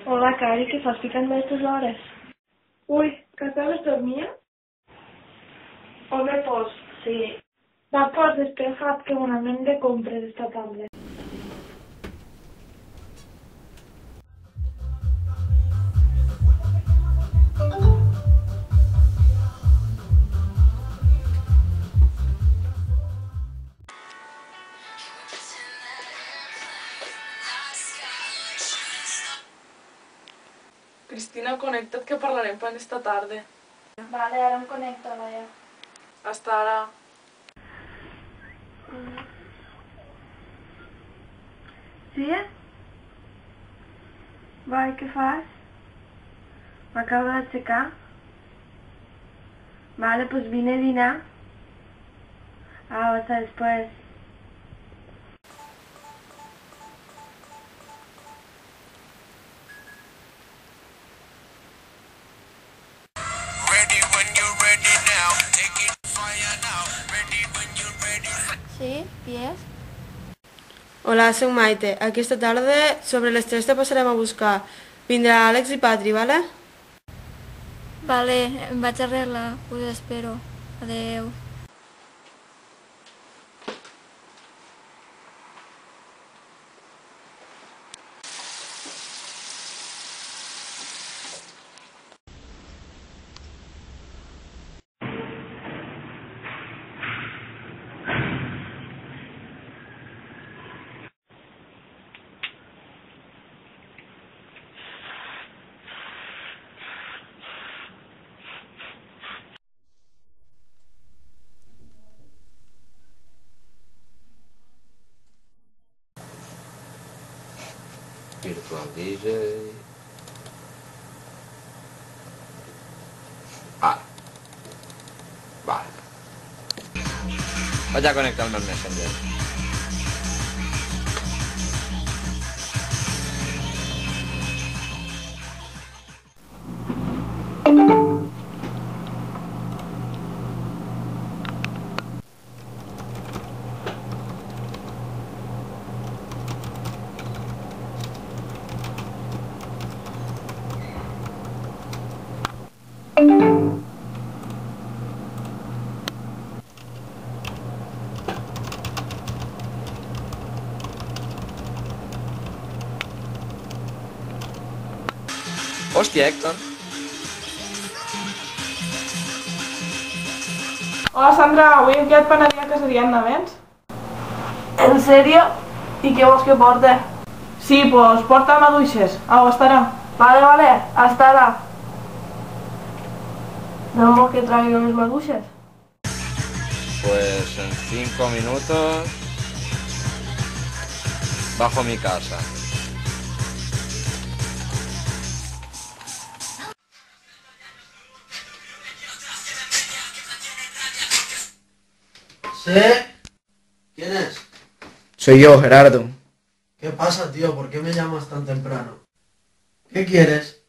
Hola, Cari, què fas ficant-me a aquestes hores? Ui, que estaves dormint? Home, pues, sí. Va, pues, despeja't, que bueno, anem de compres esta tarda. Cristina, connecta't que parlarem plan esta tarda. Vale, ara em connecto, ja. Hasta ara. Sí? Va, i què fas? M'acabo d'aixecar. Vale, pues vine a dinar. Hasta después. Sí, qui és? Hola, soc Maite. Aquesta tarda, sobre les 3 te passarem a buscar. Vindrà Àlex i Patri, vale? Vale, em vaig arreglar, us espero. Adeu. Virtual DJ. Ah. Vale. Vaig a connectar el meu Messenger. Hòstia, Héctor. Hola, Sandra, avui hem quedat per anar a casa Diana, vens? En sèrio? I què vols que porte? Sí, pues porta maduixes. Au, estarà. Vale, hasta ara. No vols que tragui unes maduixes? Pues en 5 minutos bajo mi casa. ¿Sí? ¿Quién es? Soy yo, Gerardo. ¿Qué pasa, tío? ¿Por qué me llamas tan temprano? ¿Qué quieres?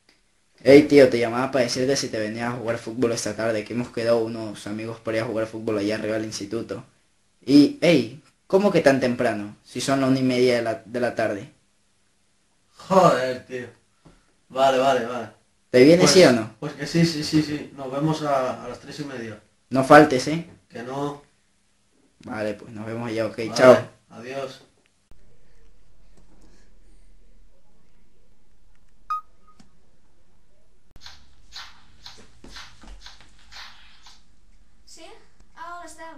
Hey, tío, te llamaba para decirte si te venías a jugar fútbol esta tarde, que hemos quedado unos amigos para ir a jugar fútbol allá arriba del instituto. Y, hey, ¿cómo que tan temprano? Si son las 1:30 de la tarde. Joder, tío. Vale. ¿Te vienes Pues, sí o no? pues que sí. Nos vemos a las 3:30. No faltes, ¿eh? Que no. Vale, pues nos vemos allá, ok, Vale, chao. adiós. Sí? Ah, hola, Estel.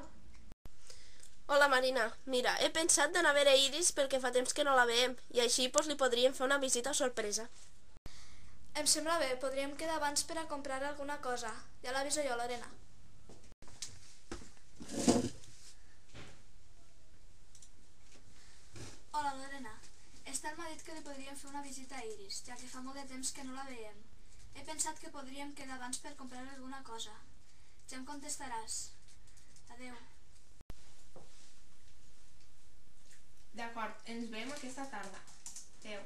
Hola, Marina. Mira, he pensat d'anar a veure Iris perquè fa temps que no la veiem i així li podríem fer una visita sorpresa. Em sembla bé, podríem quedar abans per a comprar alguna cosa. Ja l'aviso jo, Lorena. Hola, Lorena. Estel m'ha dit que li podríem fer una visita a Iris, ja que fa molt de temps que no la veiem. He pensat que podríem quedar abans per comprar alguna cosa. Ja em contestaràs. Adeu. D'acord, ens veiem aquesta tarda. Adeu.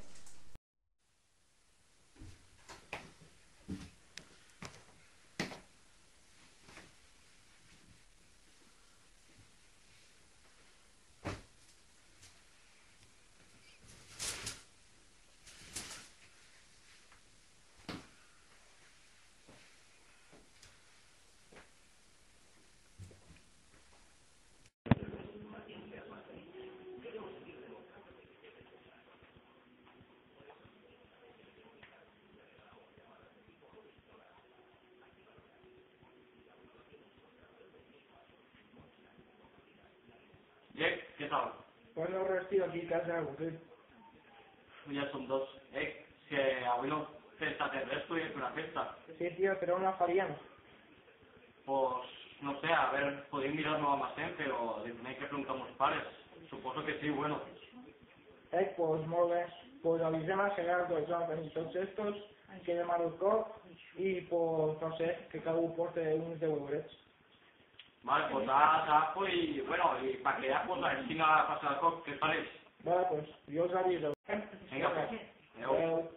tal? Pues no res, tio, aquí a casa, avorrit. Ja som dos. Que avui no festa de res, tu és una festa. Sí, tio, però on la faríem? Pues, no sé, a ver, podem mirar-nos amb gent, però hay que preguntar a meus pares. Suposo que sí, bueno. Pues molt bé. Pues avisem a Gerardo, a Jonathan i tots estos, quedem a l'cop i, pues, no sé, que cada un porte uns 10 eurets. Vale, pues trabajo y bueno, y para que ya pues a ver si no pasa el cop, ¿qué parece? Vale, pues, jo us aviso. Venga, pues. Adeu.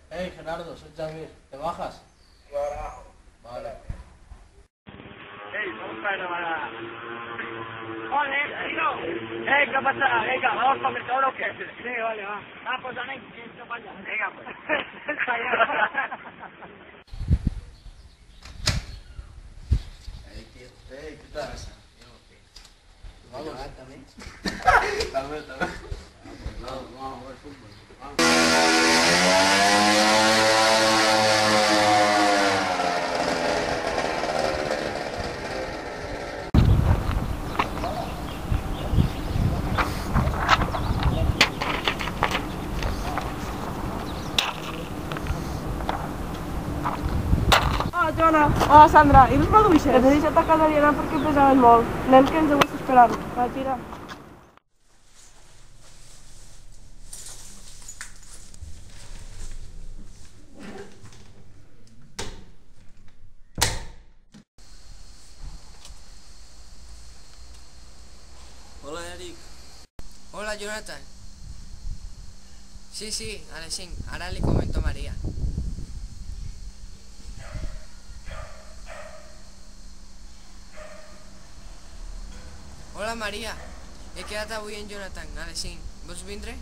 Hey Gerardo, soy Javier, ¿te bajas? Vale. Vamos a ver la manada. ¡Joder, tío! ¿Qué pasa? Venga, vamos para el toro, ¿o qué? Sí, vale, va. Ah, pues dale, esto para allá. Venga, pues. Hey, tío. Hey, ¿qué tal? ¿Vamos también? También. Vamos a jugar fútbol. Vamos. Hola, Joana. Hola, Sandra. I les maduixes? Les he deixat a casa aliena perquè pesaven molt. Anem que ens heu esperant. Va, tira. Hola, Eric. Hola, Jonathan. Sí, a les 5. Ara li comento a Maria. Hola, Maria. He quedat avui en Jonathan, a les 5. Vols vindre?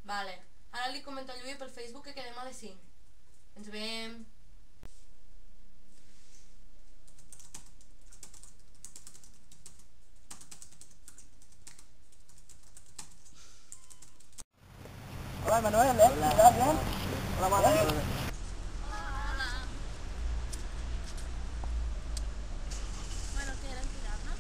Vale. Ara li comento a Lluís pel Facebook que quedem a les 5. Ens veiem. Hola, Manuel, ¿eh? ¿Estás bien? Hola, Manuel. Bueno, ¿quieren tirar, no?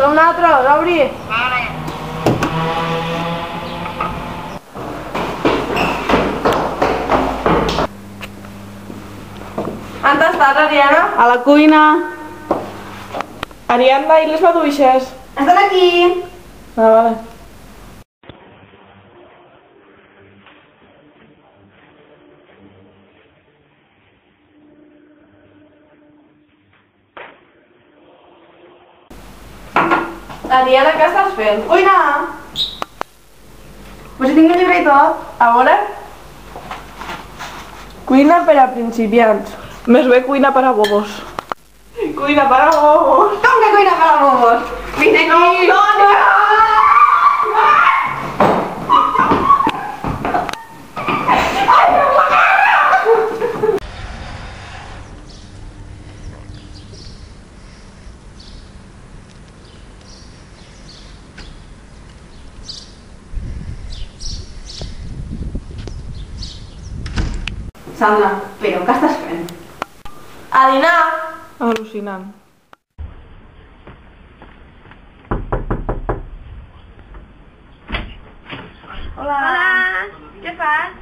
Som nosaltres, obri! On estàs, Ariana? A la cuina. Ariana, i les maduixes? Estan aquí. Ah, vale. Ariana, què estàs fent? Cuina. Pues si tinc el llibre i tot. A veure? Cuina per a principiants. Més bé cuina per a bobos. Cuina per a bobos. Com que cuina per a bobos? Vine aquí. No, no, no. Sandra, però què estàs fent? A dinar. Al·lucinant. Hola. Què fas?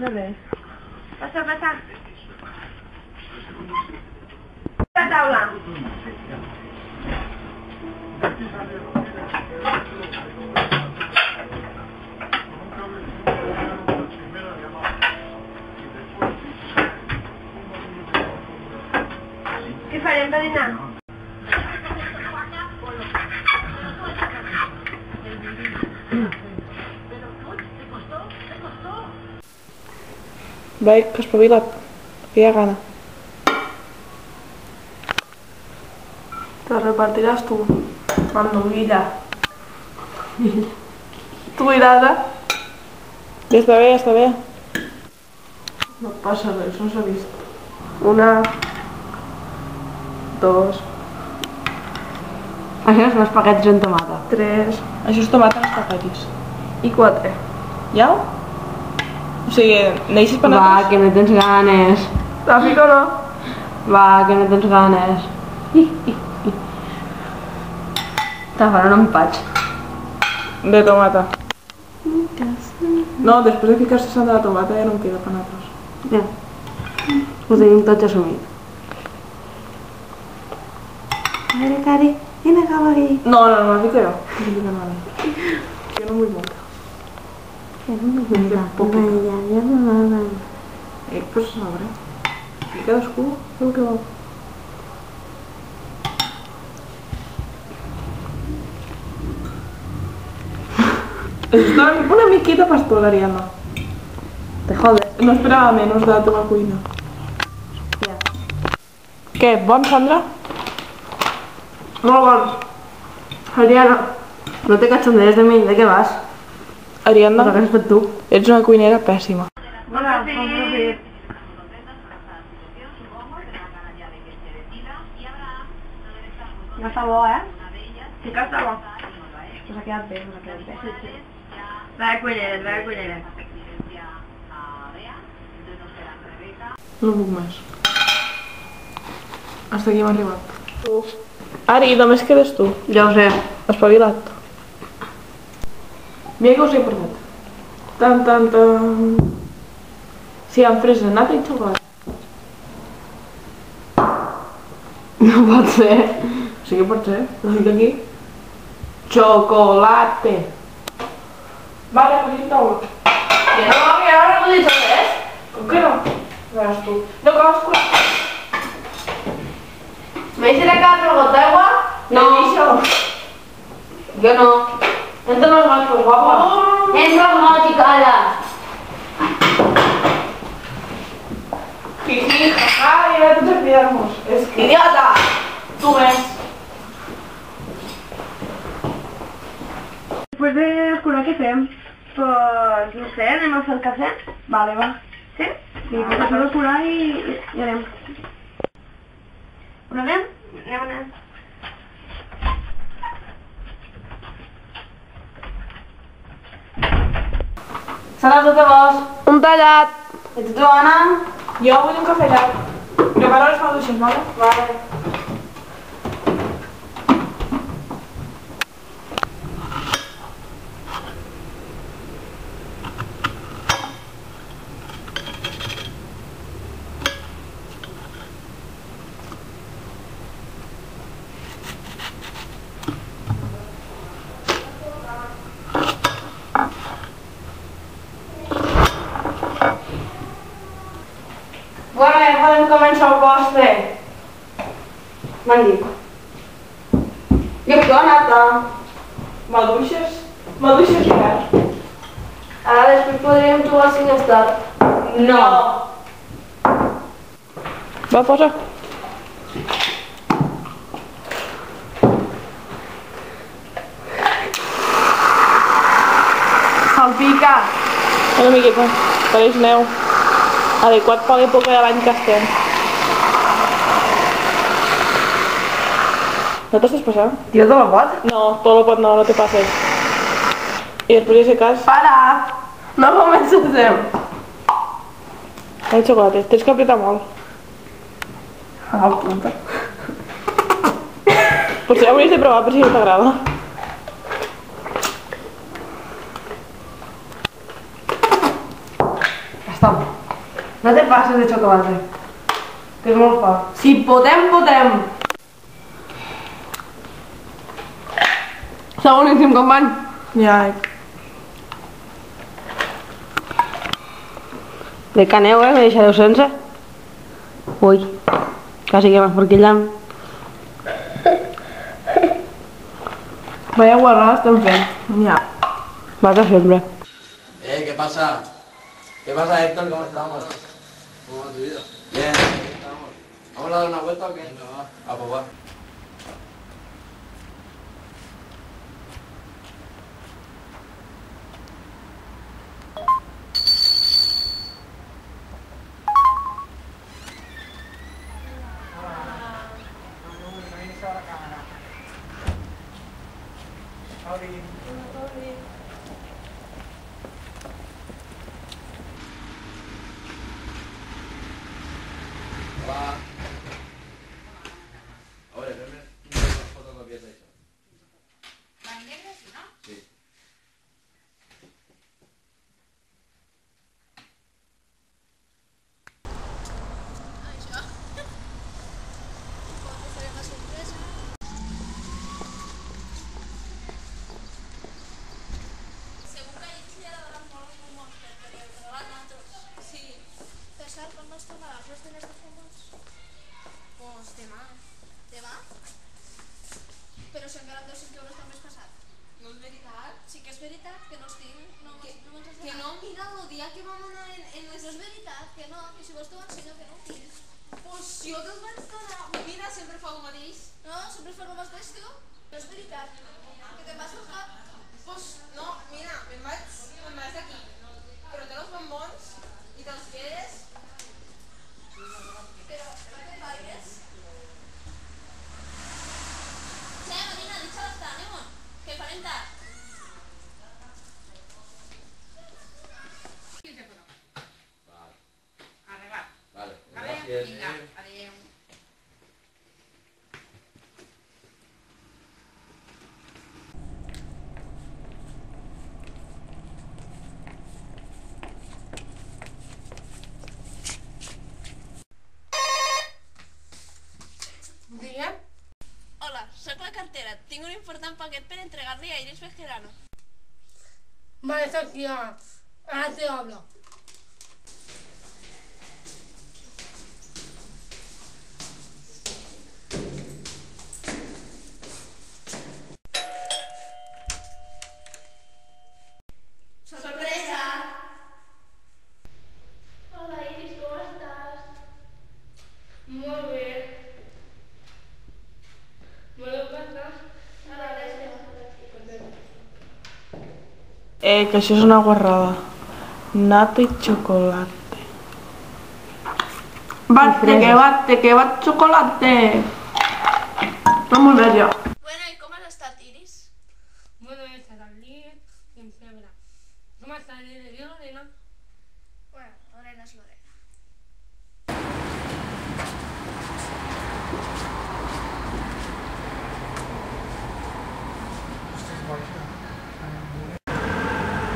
No res. Passa, passa. La taula. Què farem per dinar? Vai, que espavila't. Que hi ha gana. Te repartiràs tu. Manduguilla. Tu iràs, eh? Ja està bé, ja està bé. No passa res, no s'ha vist. 1, 2, Això són espaguetis amb tomata. 3, això és tomata en espaguetis. I 4. Ja? O sigui, neixes per Va, nosaltres? que no tens ganes. La fico no? Va, que no tens ganes. Te faran un patx. De tomata. No, després de ficar-se sant de la tomata ja no em queda per nosaltres. Ja. Ho tenim tots assumit. A veure, Cari, vine cap aquí. No, la fico jo. No fico mai. Jo no vull molt. Que no me gusta. Ja no m'agrada. Pues a veure. I cadascú el que vol. Està una miqueta pastor, Ariana. Te jodes. No esperava menys de la teva cuina. Ja. Què, bon, Sandra? Molt bon. Ariana, no te cachondees de mi, de què vas? Ariana, Però què has fet tu? ets una cuinera pèssima. Hola, Profit. No està bo, eh? Sí que està bo. Us ha quedat bé, us ha quedat bé. Sí, sí. Va de cuinera. No puc més. Hasta aquí hem arribat. Ari, només quedes tu. Ja ho sé. Espavila't. Mira què us he portat. Tan. Sí, amb fresa, nata i xocolata. No pot ser. Sí que pot ser, ho dic aquí. Chocolate. Vale, pues taula. Que no, que ara no dic res. Com que no? Veràs tu. No, que vas curar. ¿Me dice la cara con gota de agua? No. Yo no. Entra los gatos, guapa. Entra los gatos, chicala. Jiji, jaja, i ara tots a cridar-nos. Idiota! Tu més. Després de escurar, què fem? Pues, no sé, anem a fer el cafè? Vale, va. Sí? Sí, pues això d'escurar i anem. On anem? Anem. Salas de vos. Un tallat. ¿Y tú, Ana? Jo vull un cafè llarg. Prepara les maduixes, vale? Vale. podem començar el postre. M'han dit. I què, nata? Maduixes? Maduixes què? Ara després podríem jugar a Sinestar. No. Va, posa. Salpica. Una miqueta, pareix neu. Adequat per l'època de l'any que estem. No t'estàs passant? Tio, tot el pot? No, tot el pot no, no te passes. I després de ser cas... Para! No comencem. El xocolata, tens que apretar molt. Ah, puta. Potser hauries de provar per si no t'agrada. Està bo. No te passes de xocolata. Que és molt fort. Si podem, podem. Està boníssim, company. Ja, De caneu, me deixareu sense? Ui, quasi que m'esforquillam. Vaya guarrada estem fent. Ja. Va que sempre. ¿Qué pasa? ¿Qué pasa, Héctor? ¿Cómo estamos? ¿Cómo va tu vida? Bien, aquí estamos. ¿Vamos a dar una vuelta o qué? Venga, va. A pues va. Hola. Ahora, dame una fotocopia de eso. ¿Va en negro, sí, no? Sí. Segur que a ells li agradaran molt els bombons, perquè li regalen a nosaltres. Sí. Per cert, quan vas tornar els diners de bombons? Pues demà. Demà? Però si encara em deus 5 euros del mes passat. No és veritat? Sí que és veritat, que no els tinc. No me'ls has donat. Que no, mira, el dia que vam anar en les... No és veritat, que no, que si vols t'ho ensenyo, que no ho tinc. Pues jo te'ls vaig donar. Mira, sempre fa el mateix. No, sempre fa el mateix, tio. No és veritat. Que te'n vas al cap. Pues no, mira, me'n vaig d'aquí. Però té els bombons i te'ls quedes. Però, no te'n vagis? Sí, Marina, deixa d'estar, anem-on, que farem tard. Vale, gracias. Vinga, adéu. Digue'm. Hola, sóc la cartera. Tinc un important paquet per entregar-li a Iris Bejerano. Vale, Sofía. Ahora te hablo. ¡Sorpresa! Hola, Iris, ¿cómo estás? Molt bé. Voleu cantar? Que això és una guarrada. Nata i chocolate. Te que va chocolate. Vamos a ver ya. Bueno, ¿y cómo has estat, Iris? Bueno, he estat al llit i em sembla. Com està el dia, Lorena? Bueno, Lorena és Lorena.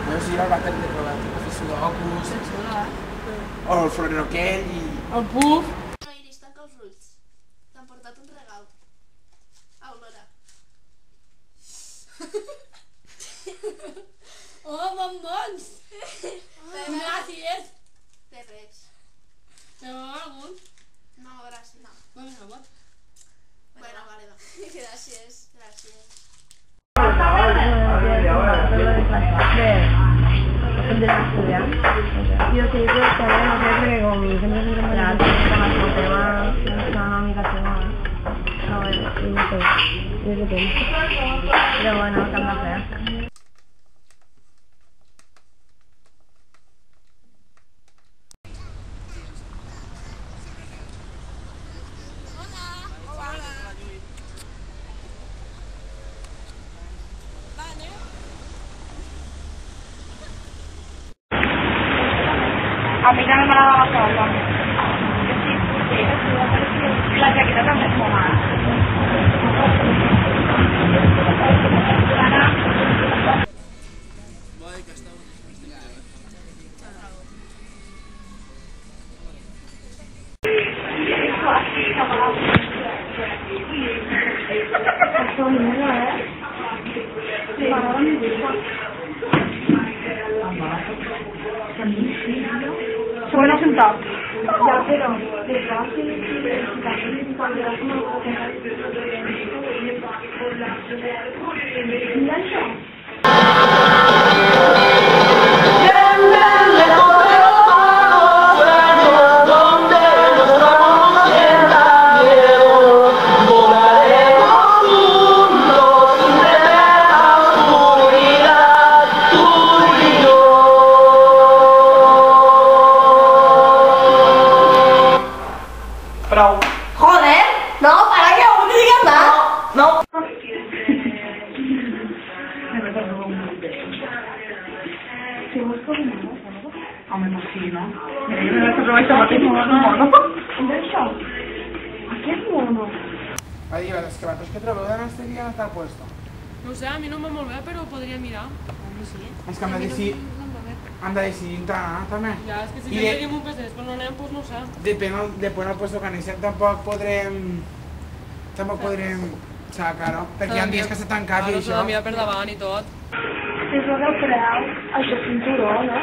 No sé, el batec de trobar el professor d'Ocus, o el florero aquell i... El puf. No, Iris, tanca els ulls. T'han portat un regal. Au, Lora. Oh, bombons! Gràcies! De res. Me va algun? No, gràcies. No. Bueno, va. Bueno, vale, va. Gràcies. Gràcies. Yo sí, pues que no sé, porque como siempre se me da más tema, una amiga se va. No, bueno, y no sé, yo sé que pero bueno, cambia fea. A mí también me la daba sola. Sí, la chaqueta también es mojada. Bueno, sentado. Ya, pero detrás también cuando era como Joder, no, para que aún no digas más. No. Home, pues sí, no? Aquí és mono. Adiós, els cabatos que trobeu de nostre no està puesto. No sé, a mi no em va molt bé, però podria mirar. A mi sí. És que hem de decidir entrar, també. Ja, és que si ja tenim un pes però no anem, doncs no sé. Depèn del puesto que anem, tampoc podrem sacar-ho, perquè hi ha dies que s'ha tancat i això. S'ha de mirar per davant i tot. És el del preu, això és cinturó, no?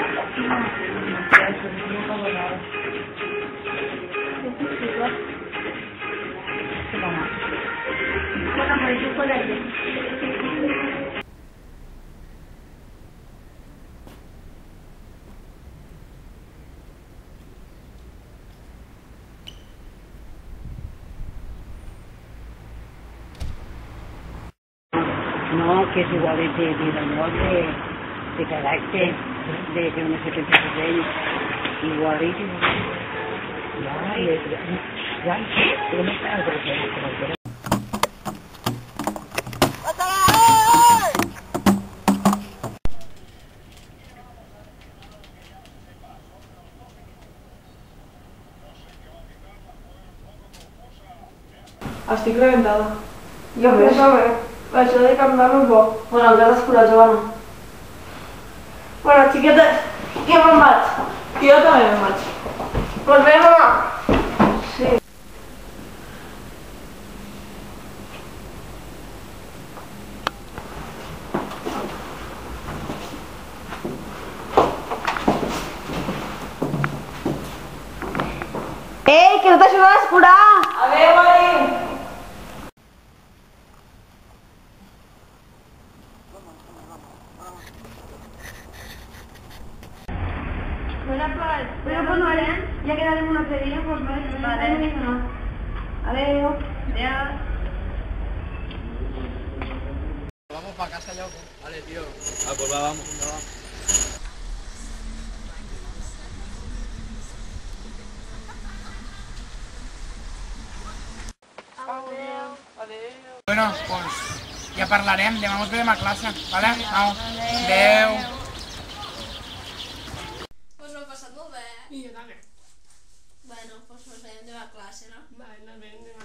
No. Bueno, por eso por aquí. No, que es igual de valor, de carácter, de unos 76 años. Igualito. Ya, ¿qué me estás ofreciendo? Estic rebentada. Jo crec que això de cantar-lo és bo. Bueno, el que has escurat, Joana. Bueno, xiquetes, jo me'n vaig. Jo també me'n vaig. Pues bé, mamà. Sí. Ei, que no t'ajuda a escurar! Adéu, Mari! Bueno, pues no harem, ya quedaremos un otro día, pues vale. Adiós. Adiós. ¿Vamos para casa ya o qué? Vale, tío. Ah, pues vamos. Bueno, pues ja parlarem, demà mos veiem a classe, vale? Au, adeu. Pues m'ho he passat molt bé. I jo també. Bueno, pues ens veiem demà a classe, no? Vale, ens veiem demà.